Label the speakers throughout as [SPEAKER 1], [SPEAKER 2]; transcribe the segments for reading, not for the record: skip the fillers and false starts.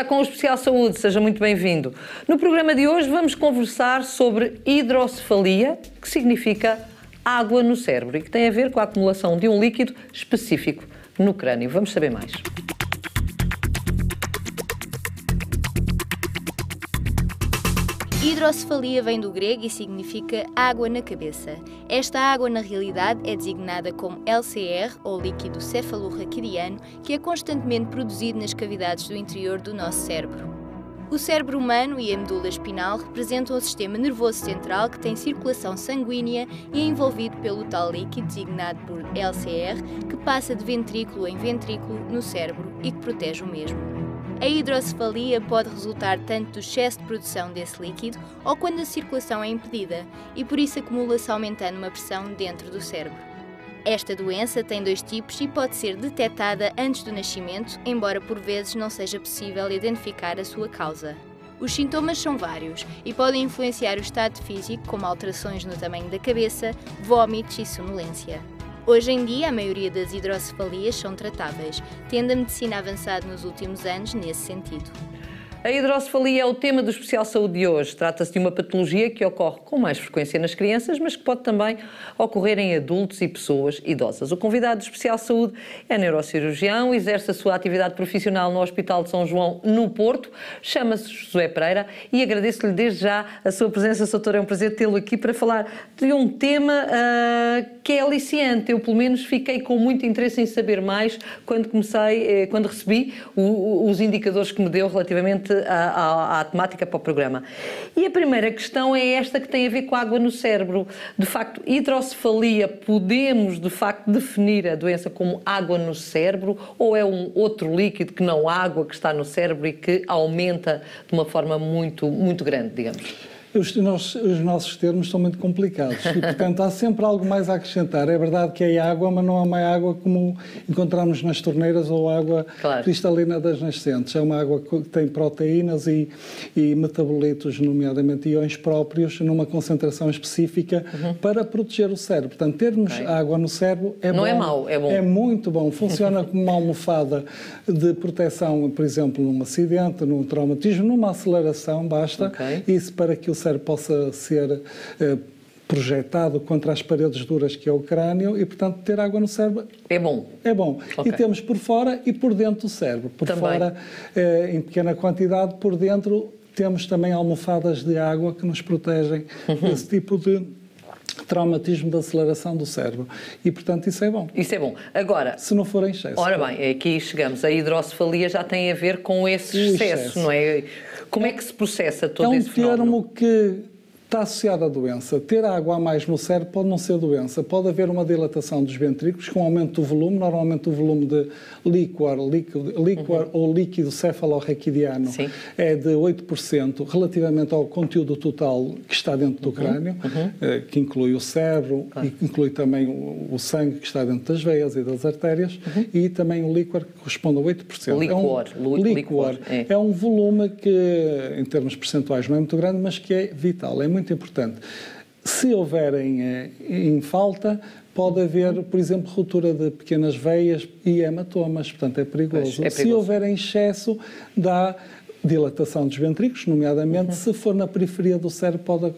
[SPEAKER 1] Está com o Especial Saúde, seja muito bem-vindo. No programa de hoje vamos conversar sobre hidrocefalia, que significa água no cérebro e que tem a ver com a acumulação de um líquido específico no crânio. Vamos saber mais.
[SPEAKER 2] Hidrocefalia vem do grego e significa água na cabeça. Esta água, na realidade, é designada como LCR, ou líquido cefalorraquidiano, que é constantemente produzido nas cavidades do interior do nosso cérebro. O cérebro humano e a medula espinal representam o sistema nervoso central que tem circulação sanguínea e é envolvido pelo tal líquido designado por LCR, que passa de ventrículo em ventrículo no cérebro e que protege o mesmo. A hidrocefalia pode resultar tanto do excesso de produção desse líquido ou quando a circulação é impedida e por isso acumula-se aumentando uma pressão dentro do cérebro. Esta doença tem dois tipos e pode ser detectada antes do nascimento, embora por vezes não seja possível identificar a sua causa. Os sintomas são vários e podem influenciar o estado físico, como alterações no tamanho da cabeça, vômitos e sonolência. Hoje em dia, a maioria das hidrocefalias são tratáveis, tendo a medicina avançado nos últimos anos nesse sentido.
[SPEAKER 1] A hidrocefalia é o tema do Especial Saúde de hoje. Trata-se de uma patologia que ocorre com mais frequência nas crianças, mas que pode também ocorrer em adultos e pessoas idosas. O convidado do Especial Saúde é neurocirurgião, exerce a sua atividade profissional no Hospital de São João, no Porto, chama-se José Pereira e agradeço-lhe desde já a sua presença, doutor. É um prazer tê-lo aqui para falar de um tema que é aliciante. Eu, pelo menos, fiquei com muito interesse em saber mais quando recebi os indicadores que me deu relativamente à temática para o programa. E a primeira questão é esta que tem a ver com a água no cérebro. De facto, hidrocefalia, podemos de facto definir a doença como água no cérebro ou é um outro líquido que não água que está no cérebro e que aumenta de uma forma muito, muito grande, digamos?
[SPEAKER 3] Os nossos termos são muito complicados e, portanto, há sempre algo mais a acrescentar. É verdade que é água, mas não é uma água como encontramos nas torneiras ou água cristalina das nascentes. É uma água que tem proteínas e metabolitos, nomeadamente íons próprios, numa concentração específica para proteger o cérebro. Portanto, termos água no cérebro é bom.
[SPEAKER 1] Não é mau, é bom.
[SPEAKER 3] É muito bom. Funciona como uma almofada de proteção, por exemplo, num acidente, num traumatismo, numa aceleração, basta. Isso para que o cérebro possa ser projetado contra as paredes duras que é o crânio e, portanto, ter água no cérebro
[SPEAKER 1] é bom.
[SPEAKER 3] É bom. E temos por fora e por dentro do cérebro. Por fora, em pequena quantidade, por dentro temos também almofadas de água que nos protegem desse tipo de traumatismo de aceleração do cérebro. E, portanto, isso é bom.
[SPEAKER 1] Isso é bom. Agora,
[SPEAKER 3] se não for em excesso.
[SPEAKER 1] Ora bem, aqui chegamos. A hidrocefalia já tem a ver com esse excesso, não é? Como é que se processa todo esse fenómeno?
[SPEAKER 3] É um termo que está associado à doença. Ter água a mais no cérebro pode não ser doença. Pode haver uma dilatação dos ventrículos com aumento do volume, normalmente o volume de líquor ou líquido cefalorraquidiano é de 8%, relativamente ao conteúdo total que está dentro do crânio, que inclui o cérebro, e inclui também o sangue que está dentro das veias e das artérias, e também o líquor que corresponde a 8%. Líquor. É um volume que, em termos percentuais, não é muito grande, mas que é vital, é muito importante. Se houverem em falta, pode haver, por exemplo, ruptura de pequenas veias e hematomas, portanto é perigoso. Se houver em excesso, dá dilatação dos ventrículos, nomeadamente, se for na periferia do cérebro, pode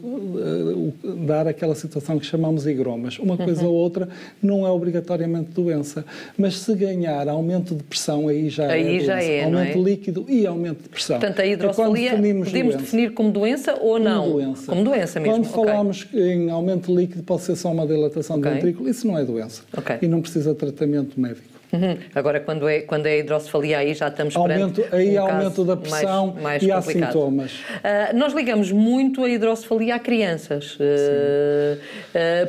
[SPEAKER 3] dar aquela situação que chamamos higromas. Uma coisa ou outra não é obrigatoriamente doença, mas se ganhar aumento de pressão, aí já é aumento líquido e aumento de pressão.
[SPEAKER 1] Portanto, a hidrocefalia podemos definir como doença ou não? Como doença mesmo.
[SPEAKER 3] Quando falamos em aumento líquido, pode ser só uma dilatação do ventrículo, isso não é doença. E não precisa de tratamento médico.
[SPEAKER 1] Agora, quando é hidrocefalia, aí já estamos perante
[SPEAKER 3] aumento da pressão
[SPEAKER 1] mais
[SPEAKER 3] e há
[SPEAKER 1] complicado.
[SPEAKER 3] sintomas.
[SPEAKER 1] Nós ligamos muito a hidrocefalia a crianças.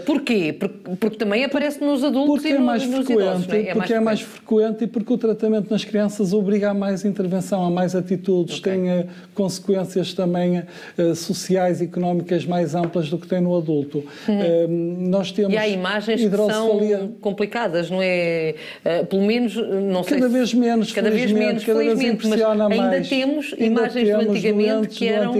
[SPEAKER 1] Porquê? Porque também aparece nos adultos
[SPEAKER 3] porque
[SPEAKER 1] e
[SPEAKER 3] nos
[SPEAKER 1] idosos. Não é?
[SPEAKER 3] Porque é mais frequente e porque o tratamento nas crianças obriga a mais intervenção, a mais atitudes, tem consequências também sociais e económicas mais amplas do que tem no adulto. Nós temos
[SPEAKER 1] e há imagens que são complicadas, não é? pelo menos, não sei
[SPEAKER 3] cada vez menos,
[SPEAKER 1] cada vez menos, felizmente, mas ainda temos imagens do antigamente que eram...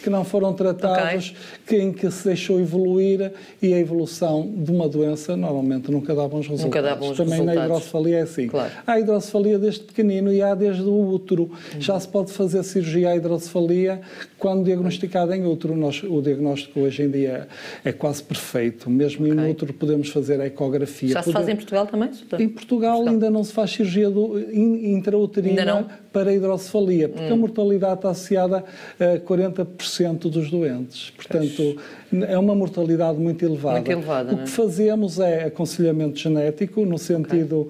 [SPEAKER 3] que não foram tratados, em que se deixou evoluir, e a evolução de uma doença normalmente nunca dá bons resultados. Também na hidrocefalia é assim.
[SPEAKER 1] Claro.
[SPEAKER 3] Há hidrocefalia desde pequenino e há desde o útero. Já se pode fazer cirurgia à hidrocefalia quando diagnosticada em útero. O diagnóstico hoje em dia é quase perfeito. Mesmo in útero podemos fazer a ecografia.
[SPEAKER 1] Já se faz em Portugal também?
[SPEAKER 3] Em Portugal ainda não se faz cirurgia intrauterina para a hidrocefalia, porque a mortalidade está associada a 40% dos doentes. Portanto, é uma mortalidade muito elevada.
[SPEAKER 1] Muito elevada,
[SPEAKER 3] o que fazemos é aconselhamento genético, no sentido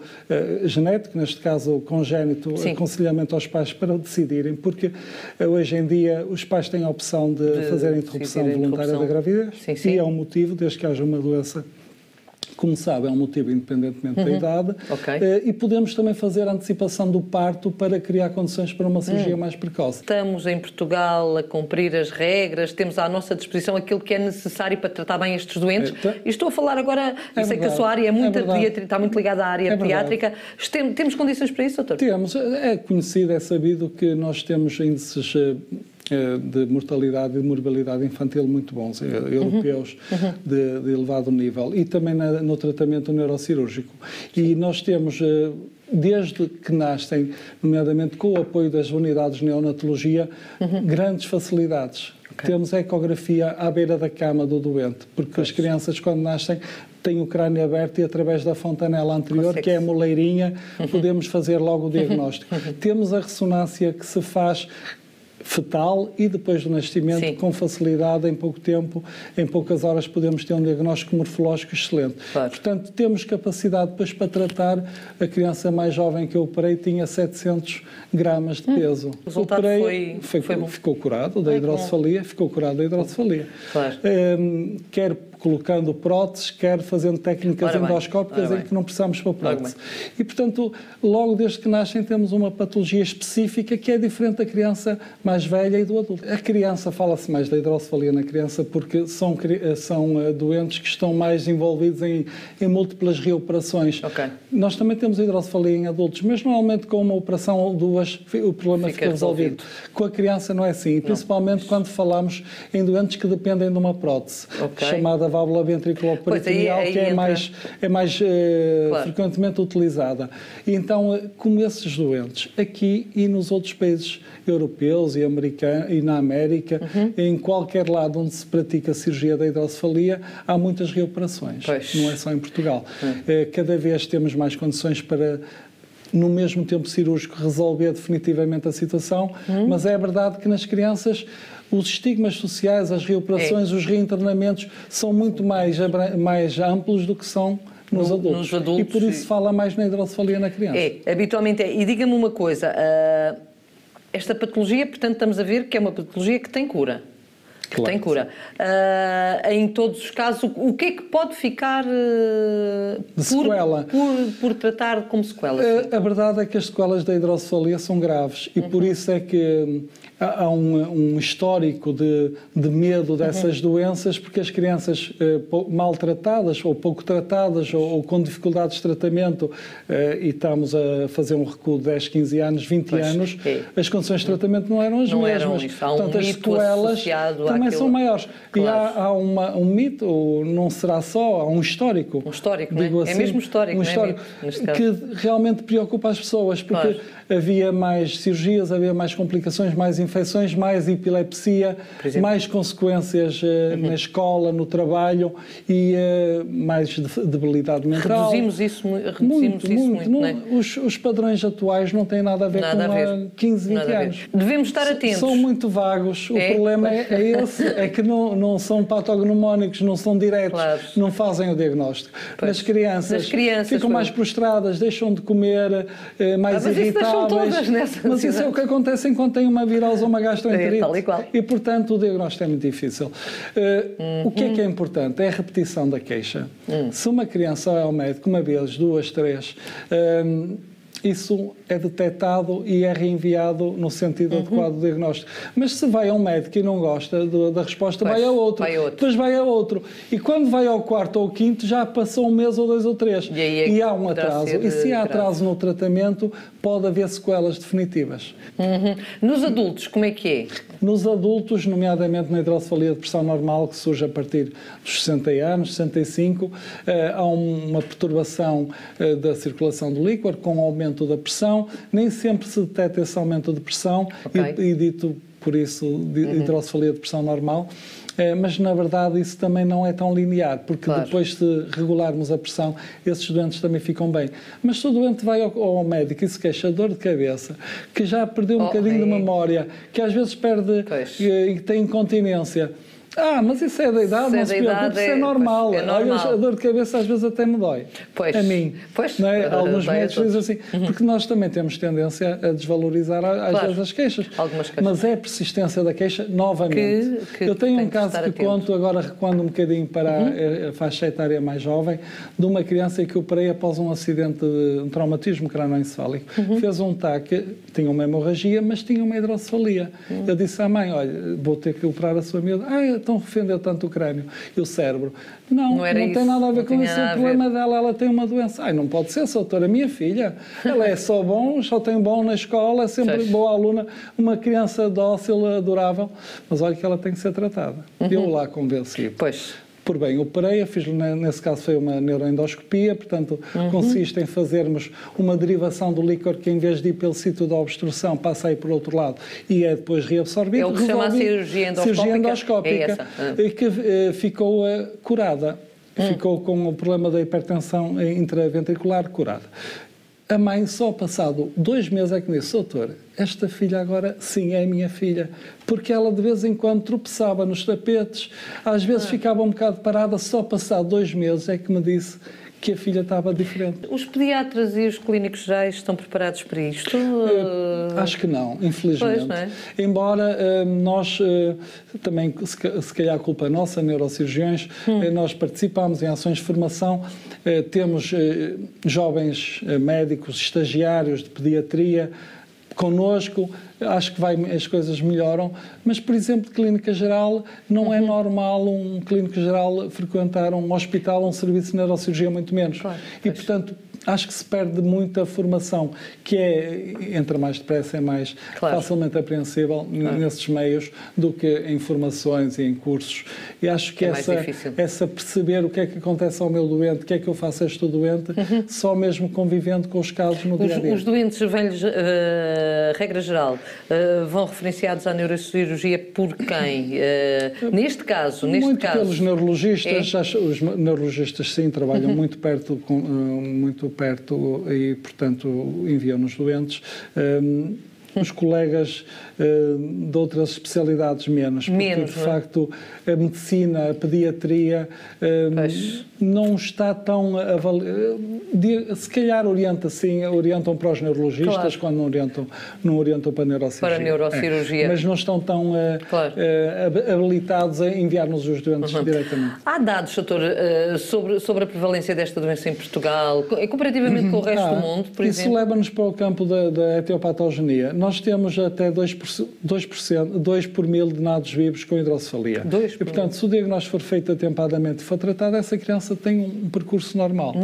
[SPEAKER 3] genético, neste caso congénito, aconselhamento aos pais para decidirem, porque hoje em dia os pais têm a opção de fazer a interrupção voluntária da gravidez, e é um motivo, desde que haja uma doença. Como sabe, é um motivo independentemente da idade. E podemos também fazer a antecipação do parto para criar condições para uma cirurgia mais precoce.
[SPEAKER 1] Estamos em Portugal a cumprir as regras, temos à nossa disposição aquilo que é necessário para tratar bem estes doentes. E estou a falar agora, sei que a sua área é muito pediátrica, está muito ligada à área pediátrica. Temos condições para isso, doutor?
[SPEAKER 3] Temos. É conhecido, é sabido que nós temos índices de mortalidade e de morbilidade infantil muito bons, europeus, de elevado nível, e também no tratamento neurocirúrgico. E nós temos, desde que nascem, nomeadamente com o apoio das unidades de neonatologia, grandes facilidades. Temos a ecografia à beira da cama do doente, porque as crianças, quando nascem, têm o crânio aberto e, através da fontanela anterior, que é a moleirinha, podemos fazer logo o diagnóstico. Temos a ressonância que se faz fetal e depois do nascimento, com facilidade, em pouco tempo, em poucas horas, podemos ter um diagnóstico morfológico excelente. Portanto, temos capacidade depois para tratar. A criança mais jovem que eu operei tinha 700 gramas de peso.
[SPEAKER 1] O resultado foi bom.
[SPEAKER 3] Ficou curado da hidrocefalia, quer colocando próteses, quer fazendo técnicas endoscópicas em que não precisamos para prótese. E, portanto, logo desde que nascem temos uma patologia específica que é diferente da criança mais velha e do adulto. A criança, fala-se mais da hidrocefalia na criança porque são doentes que estão mais envolvidos em múltiplas reoperações. Nós também temos a hidrocefalia em adultos, mas normalmente com uma operação ou duas o problema fica resolvido. Com a criança não é assim, e principalmente quando falamos em doentes que dependem de uma prótese, chamada válvula ventriculoperitoneal, que é mais frequentemente utilizada. E então, como esses doentes, aqui e nos outros países europeus e na América, em qualquer lado onde se pratica a cirurgia da hidrocefalia, há muitas reoperações. Não é só em Portugal. Cada vez temos mais condições para, no mesmo tempo cirúrgico, resolver definitivamente a situação, mas é verdade que nas crianças os estigmas sociais, as reoperações, os reinternamentos são muito mais amplos do que são nos adultos. E por isso se fala mais na hidrocefalia na criança.
[SPEAKER 1] Habitualmente é. E diga-me uma coisa, esta patologia, portanto, estamos a ver que é uma patologia que tem cura. Tem cura. Em todos os casos, o que é que pode ficar por tratar como sequela?
[SPEAKER 3] A verdade é que as sequelas da hidrocefalia são graves e por isso é que há um histórico de medo dessas doenças, porque as crianças maltratadas ou pouco tratadas ou com dificuldades de tratamento, e estamos a fazer um recuo de 10, 15 anos, 20 anos, as condições de tratamento não eram as mesmas.
[SPEAKER 1] Portanto, as sequelas
[SPEAKER 3] também são maiores. E há um mito, ou não será só, há um histórico.
[SPEAKER 1] Digo assim, é mesmo histórico,
[SPEAKER 3] que realmente preocupa as pessoas, porque havia mais cirurgias, havia mais complicações, mais infecções, mais epilepsia, mais consequências na escola, no trabalho e mais debilidade mental.
[SPEAKER 1] Reduzimos isso muito.
[SPEAKER 3] Não, os padrões atuais não têm nada a ver com há 15, 20 anos.
[SPEAKER 1] Devemos estar atentos.
[SPEAKER 3] São muito vagos. O problema é esse, é que não são patognomónicos, não são diretos, não fazem o diagnóstico. Nas crianças ficam mais prostradas, deixam de comer, mais irritáveis. Mas isso é o que acontece enquanto tem uma virose ou uma gastroenterite. E, portanto, o diagnóstico é muito difícil. O que é importante? É a repetição da queixa. Se uma criança vai ao médico uma vez, duas, três, isso é detectado e é reenviado no sentido adequado do diagnóstico. Mas se vai a um médico e não gosta da resposta, vai a outro. Depois vai a outro. E quando vai ao quarto ou ao quinto, já passou um mês ou 2 ou 3. E há um atraso. E se há atraso no tratamento, pode haver sequelas definitivas.
[SPEAKER 1] Nos adultos, como é que é?
[SPEAKER 3] Nos adultos, nomeadamente na hidrocefalia de pressão normal, que surge a partir dos 60 anos, 65, há uma perturbação da circulação do líquor com aumento da pressão. Nem sempre se detecta esse aumento de pressão e dito por isso hidrocefalia de pressão normal. Mas, na verdade, isso também não é tão linear, porque depois de regularmos a pressão, esses doentes também ficam bem. Mas se o doente vai ao médico e se queixa de dor de cabeça, que já perdeu um bocadinho de memória, que às vezes perde e tem incontinência... mas isso é da idade, não se preocupe, isso é normal. Olha, a dor de cabeça às vezes até me dói. A mim. Não é? Alguns médicos dizem assim, porque nós também temos tendência a desvalorizar às vezes as queixas. Mas é a persistência da queixa, novamente. Eu tenho um caso que conto, agora recuando um bocadinho para a faixa etária mais jovem, de uma criança que operei após um acidente, um traumatismo cranoencefálico. Fez um TAC, tinha uma hemorragia, mas tinha uma hidrocefalia. Eu disse à mãe, olha, vou ter que operar a sua miúda. Então ofendeu tanto o crânio e o cérebro. Não tem nada a ver com isso. O problema dela, ela tem uma doença. Não pode ser, doutora, minha filha. Ela é só tem bom na escola, é sempre boa aluna, uma criança dócil, adorável. Mas olha que ela tem que ser tratada. Eu lá convenci. Por bem, operei, fiz, nesse caso foi uma neuroendoscopia, portanto, consiste em fazermos uma derivação do líquor que, em vez de ir pelo sítio da obstrução, passa aí por outro lado e é depois reabsorvido.
[SPEAKER 1] É o que se chama a cirurgia endoscópica.
[SPEAKER 3] E que ficou curada. Ficou com o problema da hipertensão intraventricular curada. A mãe, só passado 2 meses, é que disse, doutor, esta filha agora, sim, é a minha filha. Porque ela, de vez em quando, tropeçava nos tapetes, às vezes ficava um bocado parada, só passado 2 meses é que me disse que a filha estava diferente.
[SPEAKER 1] Os pediatras e os clínicos gerais estão preparados para isto?
[SPEAKER 3] Acho que não, infelizmente.
[SPEAKER 1] Não é?
[SPEAKER 3] Embora nós, também, se calhar a culpa é nossa, neurocirurgiões, nós participamos em ações de formação, temos jovens médicos, estagiários de pediatria, connosco, acho que as coisas melhoram, mas, por exemplo, de clínica geral, não é normal um clínico geral frequentar um hospital ou um serviço de neurocirurgia, muito menos. E, portanto, acho que se perde muita formação, que entra mais depressa, é mais facilmente apreensível nesses meios do que em formações e em cursos. E acho que essa perceber o que é que acontece ao meu doente, o que é que eu faço a este doente, só mesmo convivendo com os casos no dia-a-dia.
[SPEAKER 1] Os doentes velhos, regra geral, vão referenciados à neurocirurgia por quem? Neste caso?
[SPEAKER 3] Muito pelos neurologistas. Os neurologistas, sim, trabalham muito perto e, portanto, enviam-nos doentes. Os colegas de outras especialidade menos, porque, de facto, a medicina, a pediatria não está tão se calhar orientam para os neurologistas, quando não orientam para a neurocirurgia.
[SPEAKER 1] Para a neurocirurgia.
[SPEAKER 3] Mas não estão tão habilitados a enviar-nos os doentes diretamente.
[SPEAKER 1] Há dados, doutor, sobre a prevalência desta doença em Portugal, comparativamente com o resto do mundo, por exemplo?
[SPEAKER 3] Isso leva-nos para o campo da etiopatogenia. Nós temos até 2 por mil de nados vivos com hidrocefalia. E, portanto, se o diagnóstico for feito atempadamente e for tratado, essa criança tem um percurso normal.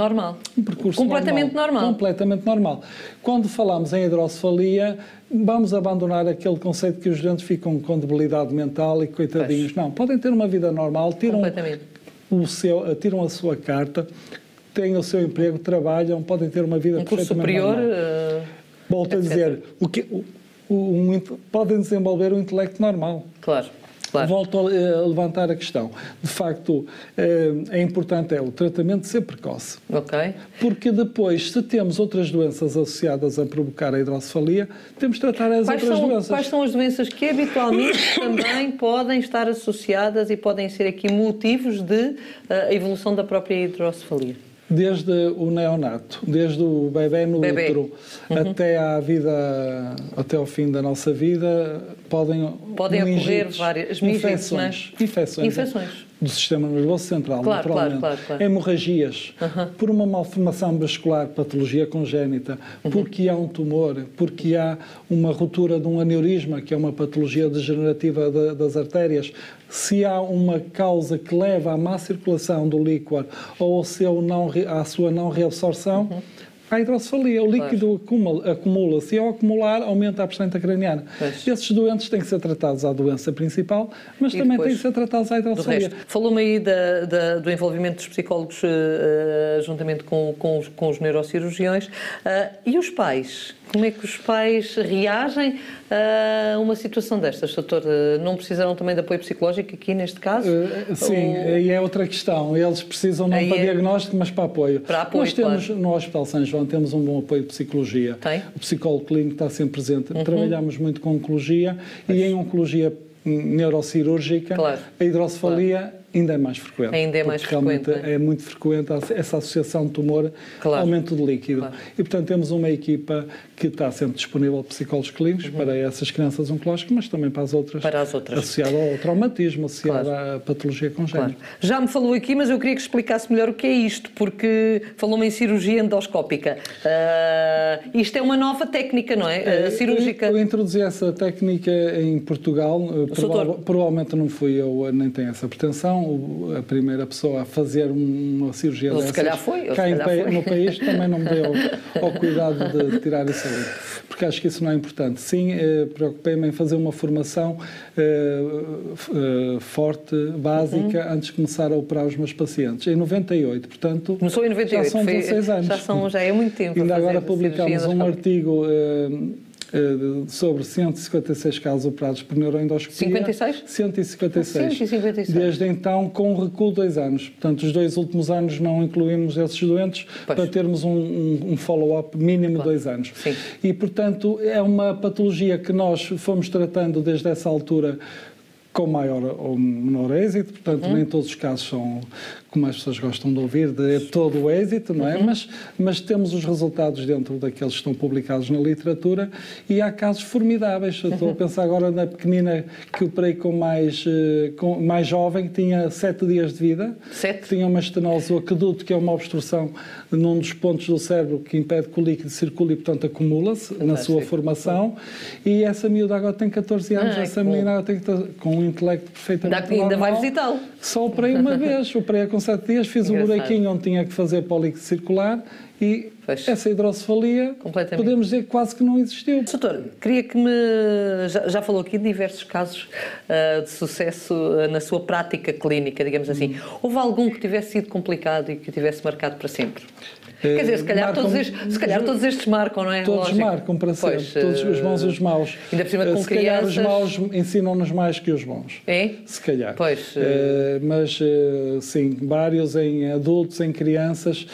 [SPEAKER 3] Um percurso
[SPEAKER 1] completamente normal.
[SPEAKER 3] Completamente normal. Quando falamos em hidrocefalia, vamos abandonar aquele conceito que os doentes ficam com debilidade mental e coitadinhos. Não, podem ter uma vida normal, tiram a sua carta, têm o seu emprego, trabalham, podem ter uma vida perfeitamente normal.
[SPEAKER 1] Superior,
[SPEAKER 3] volto a dizer, podem desenvolver um intelecto normal.
[SPEAKER 1] Claro.
[SPEAKER 3] Volto a levantar a questão. De facto, é importante o tratamento ser precoce. Porque depois, se temos outras doenças associadas a provocar a hidrocefalia, temos de tratar as outras doenças.
[SPEAKER 1] Quais são as doenças que habitualmente também podem estar associadas e podem ser aqui motivos de evolução da própria hidrocefalia?
[SPEAKER 3] Desde o neonato, desde o bebê no útero até à vida, até ao fim da nossa vida, podem
[SPEAKER 1] ocorrer várias infecções.
[SPEAKER 3] do sistema nervoso central, naturalmente.
[SPEAKER 1] Claro.
[SPEAKER 3] Hemorragias, por uma malformação vascular, patologia congénita, porque há um tumor, porque há uma ruptura de um aneurisma, que é uma patologia degenerativa das artérias, se há uma causa que leva à má circulação do líquor ou à sua não reabsorção, há hidrocefalia. O líquido acumula-se e, ao acumular, aumenta a pressão intracraniana. Esses doentes têm que ser tratados à doença principal, mas também têm que ser tratados à hidrocefalia.
[SPEAKER 1] Falou-me aí do envolvimento dos psicólogos juntamente com os neurocirurgiões. E os pais? Como é que os pais reagem a uma situação destas, doutor? Não precisarão também de apoio psicológico aqui, neste caso?
[SPEAKER 3] Sim, aí é outra questão. Eles precisam não para diagnóstico, mas para apoio. Nós temos, no Hospital São João, temos um bom apoio de psicologia. O psicólogo clínico está sempre presente. Trabalhamos muito com oncologia e em oncologia neurocirúrgica, a hidrocefalia ainda é mais frequente.
[SPEAKER 1] Ainda é mais frequente.
[SPEAKER 3] É muito frequente essa associação de tumor, aumento de líquido. E, portanto, temos uma equipa que está sempre disponível de psicólogos clínicos para essas crianças oncológicas, mas também para as outras. Associado ao traumatismo, associado à patologia congénita.
[SPEAKER 1] Já me falou aqui, mas eu queria que explicasse melhor o que é isto, porque falou-me em cirurgia endoscópica. Isto é uma nova técnica, não é? Cirúrgica.
[SPEAKER 3] Eu introduzi essa técnica em Portugal. Provavelmente não fui eu, nem tenho essa pretensão. A primeira pessoa a fazer uma cirurgia dessas.
[SPEAKER 1] Se calhar foi.
[SPEAKER 3] No país também não me deu ao cuidado de tirar isso ali. Porque acho que isso não é importante. Sim, preocupei-me em fazer uma formação forte, básica, antes de começar a operar os meus pacientes. Em 98, portanto...
[SPEAKER 1] Começou em 98.
[SPEAKER 3] Já são 16 anos.
[SPEAKER 1] Já é muito tempo.
[SPEAKER 3] Ainda agora publicámos um artigo sobre 156 casos operados por neuroendoscopia.
[SPEAKER 1] 56?
[SPEAKER 3] 156.
[SPEAKER 1] 156.
[SPEAKER 3] Desde então, com um recuo de 2 anos. Portanto, os 2 últimos anos não incluímos esses doentes para termos um follow-up mínimo de 2 anos.
[SPEAKER 1] Sim.
[SPEAKER 3] E, portanto, é uma patologia que nós fomos tratando desde essa altura com maior ou menor êxito, portanto, nem todos os casos são, como as pessoas gostam de ouvir, de todo o êxito, não é? Mas temos os resultados dentro daqueles que estão publicados na literatura e há casos formidáveis. Eu estou a pensar agora na pequenina que operei com mais jovem, que tinha 7 dias de vida, que tinha uma estenose do aqueduto, que é uma obstrução num dos pontos do cérebro que impede que o líquido circule e, portanto, acumula-se na sua formação. E essa miúda agora tem 14 anos, essa menina agora tem com um intelecto perfeitamente normal.
[SPEAKER 1] Ainda vai visitá-lo.
[SPEAKER 3] Só operei uma vez, operei com 7 dias, fiz um buraquinho onde tinha que fazer para o líquido circular e essa hidrocefalia, podemos dizer que quase que não existiu.
[SPEAKER 1] Doutor, queria que já falou aqui de diversos casos de sucesso na sua prática clínica, digamos assim. Houve algum que tivesse sido complicado e que tivesse marcado para sempre? Quer dizer, se calhar todos estes marcam, não é?
[SPEAKER 3] Todos marcam para sempre, todos os bons e os maus.
[SPEAKER 1] Ainda por cima com
[SPEAKER 3] se calhar os maus ensinam-nos mais que os bons.
[SPEAKER 1] É?
[SPEAKER 3] Se calhar. Mas, sim, vários em adultos, em crianças,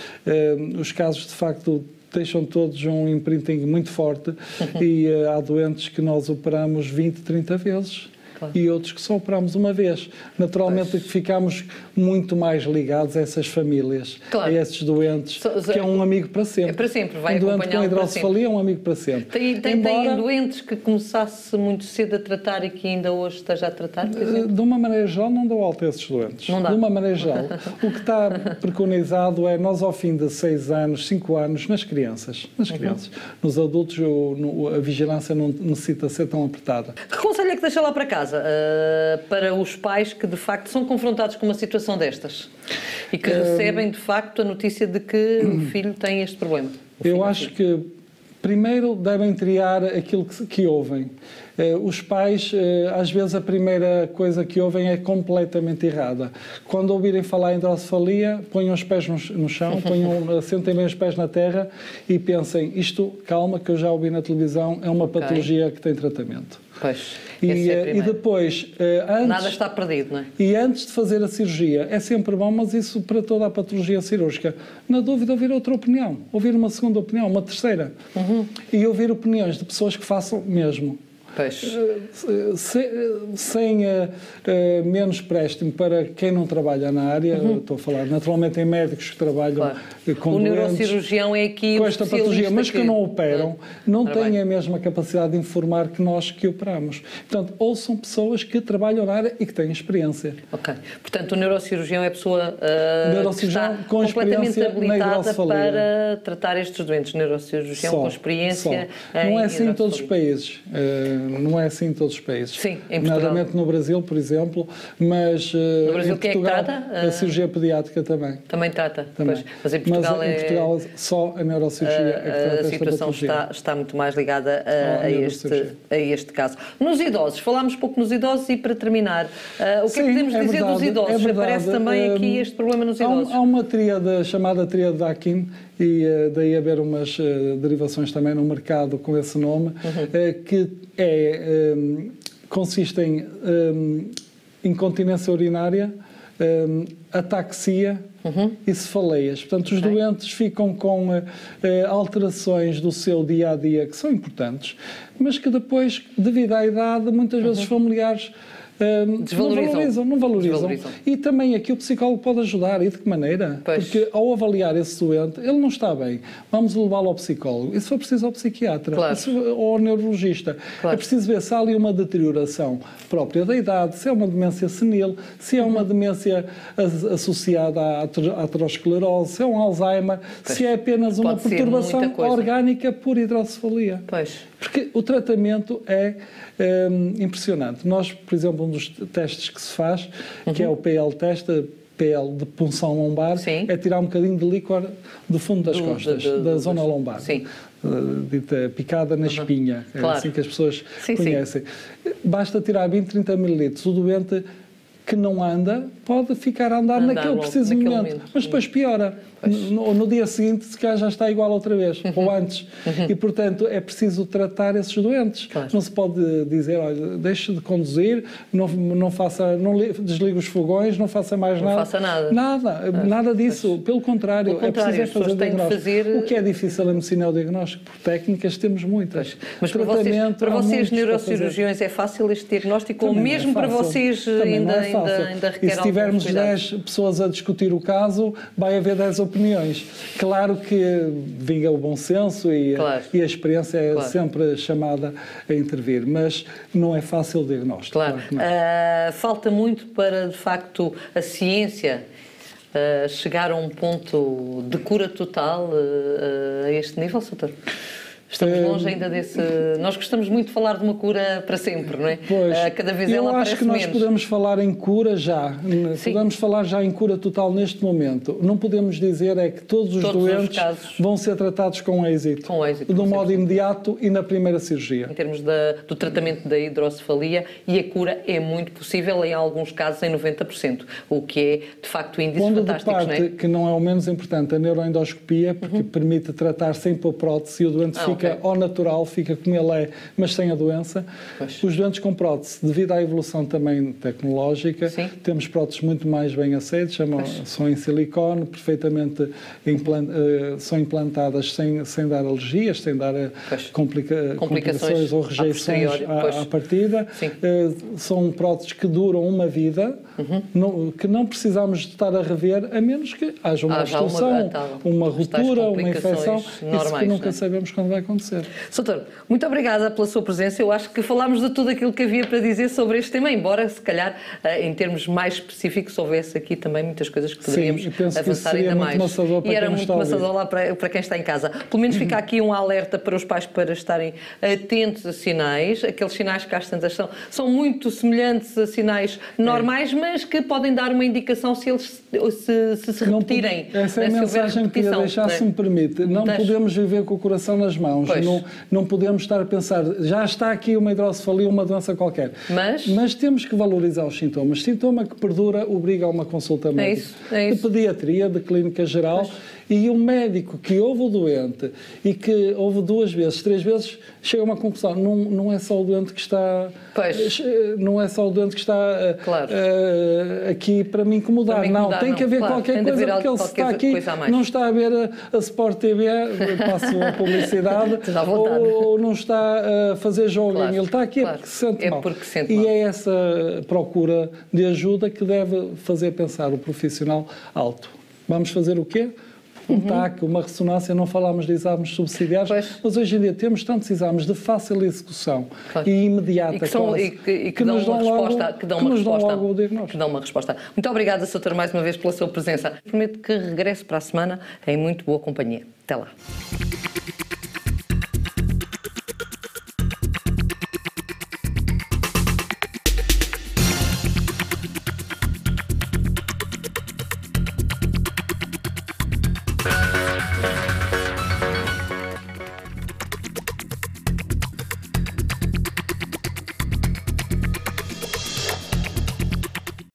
[SPEAKER 3] os casos de facto deixam todos um imprinting muito forte e há doentes que nós operamos 20, 30 vezes. E outros que só operamos uma vez. Naturalmente que ficamos muito mais ligados a essas famílias, a esses doentes, que é um amigo para sempre.
[SPEAKER 1] É para sempre, vai
[SPEAKER 3] acompanhar. Um doente com hidrocefalia é um amigo para sempre.
[SPEAKER 1] Tem doentes que começasse muito cedo a tratar e que ainda hoje esteja a tratar, por exemplo?
[SPEAKER 3] De uma maneira geral, não dou alta a esses doentes.
[SPEAKER 1] Não dá.
[SPEAKER 3] De uma maneira geral. O que está preconizado é nós, ao fim de 6 anos, 5 anos, nas crianças. Nos adultos, a vigilância não necessita ser tão apertada.
[SPEAKER 1] Que conselho é que deixa lá para casa? Para os pais que de facto são confrontados com uma situação destas e que recebem de facto a notícia de que o filho tem este problema.
[SPEAKER 3] Eu acho que primeiro devem triar aquilo que ouvem. Os pais, às vezes, a primeira coisa que ouvem é completamente errada. Quando ouvirem falar em hidrocefalia, ponham os pés no chão, sentem bem os pés na terra e pensem, calma, que eu já ouvi na televisão, é uma patologia que tem tratamento. E depois...
[SPEAKER 1] nada está perdido, não é?
[SPEAKER 3] E antes de fazer a cirurgia, é sempre bom, mas isso para toda a patologia cirúrgica. Na dúvida, ouvir outra opinião. Ouvir uma segunda opinião, uma terceira. E ouvir opiniões de pessoas que façam mesmo. sem menos préstimo para quem não trabalha na área. Estou a falar naturalmente em médicos que trabalham com doentes.
[SPEAKER 1] O neurocirurgião é aqui
[SPEAKER 3] com esta patologia, mas que não operam, não têm a mesma capacidade de informar que nós que operamos. Portanto, ou são pessoas que trabalham na área e que têm experiência.
[SPEAKER 1] Ok. Portanto, o neurocirurgião é a pessoa que está
[SPEAKER 3] com
[SPEAKER 1] completamente habilitada para tratar estes doentes. Neurocirurgião com experiência.
[SPEAKER 3] Não é assim em todos os países. Não é assim em todos os países.
[SPEAKER 1] Sim, em Portugal.
[SPEAKER 3] Nomeadamente no Brasil, por exemplo, mas
[SPEAKER 1] no Brasil,
[SPEAKER 3] em Portugal,
[SPEAKER 1] quem é que trata?
[SPEAKER 3] A cirurgia pediátrica também.
[SPEAKER 1] Também trata.
[SPEAKER 3] Também.
[SPEAKER 1] Pois. Mas em Portugal,
[SPEAKER 3] em Portugal só a neurocirurgia é que trata
[SPEAKER 1] a situação está muito mais ligada a este caso. Nos idosos, falámos pouco nos idosos e para terminar, o que é que podemos dizer dos idosos? Aparece também aqui este problema nos idosos.
[SPEAKER 3] Há uma tríade chamada tríade de Akin e daí haver umas derivações também no mercado com esse nome, que consiste em incontinência urinária, ataxia e cefaleias. Portanto, os doentes ficam com alterações do seu dia-a-dia que são importantes, mas que depois, devido à idade, muitas vezes familiares não valorizam. E também aqui o psicólogo pode ajudar. E de que maneira?
[SPEAKER 1] Pois.
[SPEAKER 3] Porque ao avaliar esse doente, ele não está bem. Vamos levá-lo ao psicólogo. E se for preciso ao psiquiatra, ou ao neurologista. É preciso ver se há ali uma deterioração própria da idade, se é uma demência senil, se é uma demência associada à aterosclerose, se é um Alzheimer, se é apenas uma perturbação orgânica por hidrocefalia. Porque o tratamento é impressionante. Nós, por exemplo, um dos testes que se faz, que é o PL test, PL de punção lombar, é tirar um bocadinho de líquor do fundo das costas, da zona lombar. Dita picada na espinha, é assim que as pessoas conhecem. Basta tirar 20, 30 mililitros. O doente que não anda pode ficar a andar naquele preciso momento, mas depois piora. No dia seguinte, se calhar já está igual outra vez, ou antes. E, portanto, é preciso tratar esses doentes. Não se pode dizer, olha, deixe de conduzir, não desligue os fogões, não faça mais nada.
[SPEAKER 1] Não faça nada.
[SPEAKER 3] Nada disso. Pelo contrário, é preciso fazer diagnóstico. O que é difícil na medicina é o diagnóstico. Por técnicas temos muitas.
[SPEAKER 1] Mas para vocês neurocirurgiões, é fácil este diagnóstico? Ou mesmo para vocês ainda requer
[SPEAKER 3] e se tivermos 10 pessoas a discutir o caso, vai haver 10 opiniões. Claro que vinga o bom senso e a experiência é sempre chamada a intervir, mas não é fácil o diagnóstico.
[SPEAKER 1] Falta muito para, de facto, a ciência chegar a um ponto de cura total a este nível, Soutor? Estamos longe ainda desse... Nós gostamos muito de falar de uma cura para sempre, não é?
[SPEAKER 3] Pois,
[SPEAKER 1] cada vez ela aparece menos.
[SPEAKER 3] Eu acho que nós podemos falar em cura já. Podemos falar já em cura total neste momento. Não podemos dizer é que todos os doentes vão ser tratados com êxito. De um modo imediato e na primeira cirurgia.
[SPEAKER 1] Em termos do tratamento da hidrocefalia, e a cura é muito possível, em alguns casos em 90%, o que é, de facto, índices fantásticos, não é?
[SPEAKER 3] Que não é o menos importante, a neuroendoscopia, porque permite tratar sem pôr prótese e o doente fica ao natural, fica como ele é, mas sem a doença. Os doentes com prótese, devido à evolução também tecnológica, temos próteses muito mais bem aceitas, são em silicone, perfeitamente são implantadas sem dar alergias, sem dar complicações ou rejeições à partida. São próteses que duram uma vida, que não precisamos de estar a rever, a menos que haja uma obstrução, uma ruptura, uma infecção, isso que nunca sabemos quando vai acontecer.
[SPEAKER 1] Soutor, muito obrigada pela sua presença. Eu acho que falámos de tudo aquilo que havia para dizer sobre este tema, embora, se calhar, em termos mais específicos, houvesse aqui também muitas coisas que poderíamos avançar ainda mais.
[SPEAKER 3] E era muito maçador
[SPEAKER 1] lá para quem está em casa. Pelo menos fica aqui um alerta para os pais para estarem atentos a sinais. Aqueles sinais que às tantas são muito semelhantes a sinais normais, mas que podem dar uma indicação se eles se repetirem.
[SPEAKER 3] Essa é a mensagem que queria deixar, se me permite. Não podemos viver com o coração nas mãos. Não podemos estar a pensar, já está aqui uma hidrocefalia, uma doença qualquer. Mas temos que valorizar os sintomas. Sintoma que perdura obriga a uma consulta médica. De pediatria, de clínica geral. E o médico que ouve o doente e que ouve 2 vezes, 3 vezes, chega a uma conclusão. Não é só o doente que está...
[SPEAKER 1] Pois.
[SPEAKER 3] Não é só o doente que está
[SPEAKER 1] Claro.
[SPEAKER 3] aqui para me incomodar. Não, tem que haver
[SPEAKER 1] claro,
[SPEAKER 3] qualquer coisa, porque ele está aqui, não está a ver a Sport TV, passo a publicidade, ou não está a fazer jogging.
[SPEAKER 1] Claro,
[SPEAKER 3] Ele está aqui
[SPEAKER 1] claro.
[SPEAKER 3] porque se sente mal.
[SPEAKER 1] Porque se sente
[SPEAKER 3] e
[SPEAKER 1] mal.
[SPEAKER 3] é essa procura de ajuda que deve fazer pensar o profissional alto. Vamos fazer o quê? Um TAC, uma ressonância, não falámos de exames subsidiários, mas hoje em dia temos tantos exames de fácil execução e imediata
[SPEAKER 1] que dão uma resposta. Muito obrigada, Soutor, mais uma vez pela sua presença. Prometo que regresso para a semana em muito boa companhia. Até lá.